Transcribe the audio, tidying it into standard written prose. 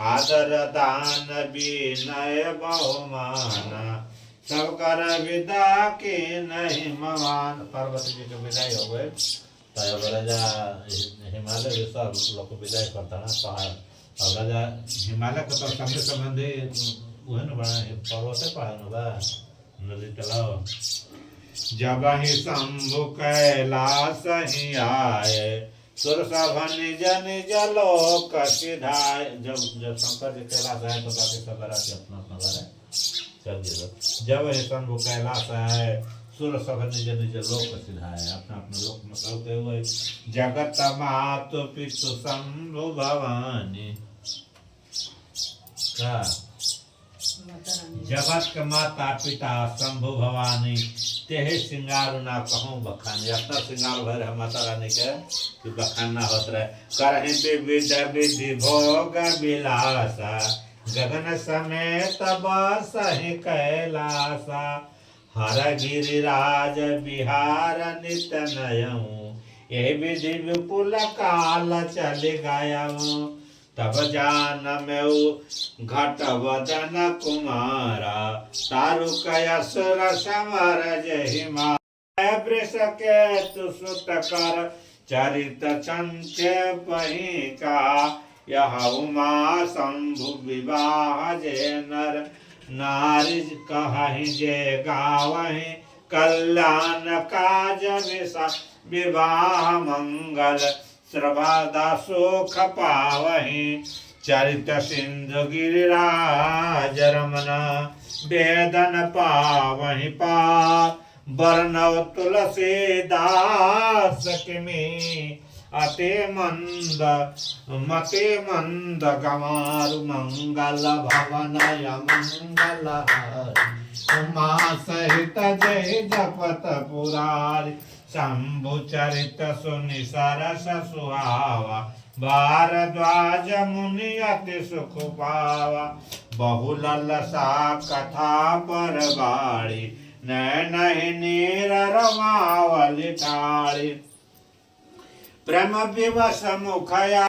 आदर दान विनय बहुमान सब कर विदा के नहीं मान। पार्वती जी की विदाई हो गए तो राजा हिमालय भी सब लोग को विदाई करता ना पहाड़। और राजा हिमालय का तो संगे संबंधी वह न बना पर्वत पहाड़ न बा नदी तालाब। जब ही शंभु कैलाश ही आए सुर सभन जन जलोक सिधाए। जब शंकर जी कैलाश आए तो बाकी सब राशि अपना अपना घर चल गए। जब ही शंभु कैलाश आए सुर सभन निज निज लोक सिधाए अपना अपने लोक में करते हुए। जगत मातु पितु शंभु भवानी का जगत के माता पिता शंभु भवानी तेहे श्रृंगार ना कहूँ बखान। अपना श्रृंगार भर है माता रानी के कि बखान ना होत रहे। करहि विविध विधि भोग विलासा गगन समेत बसहि कैलासा। हर गिरिराज बिहार नित नयऊँ ये विधि विपुल काल चल गयऊँ। तब जान में घट वदन कुमारा तारुक असुर समर जहि मारा। वृष केतु सुत कर चरित संक्षेपहि का यह उमा शंभु विवाह जे नर नारी कहहि जे गावहि कल्याण काज विवाह मंगल श्रवादा सुख पावहि। चरित सिंधु गिरिराज रमना वेदन पावहि पार। वर्णव तुलसी दास किमी अति मंद मते मंद गमारु मंगल भवनय मंगल उमा सहित जय जपत पुरारी। शंभु चरित सुनि सरस सुहावा भारद्वाज मुनि अति सुख पावा। बहुललसा कथा पर बाड़ी नैन नीर रमावली ठाड़ी। प्रेम विवश मुखया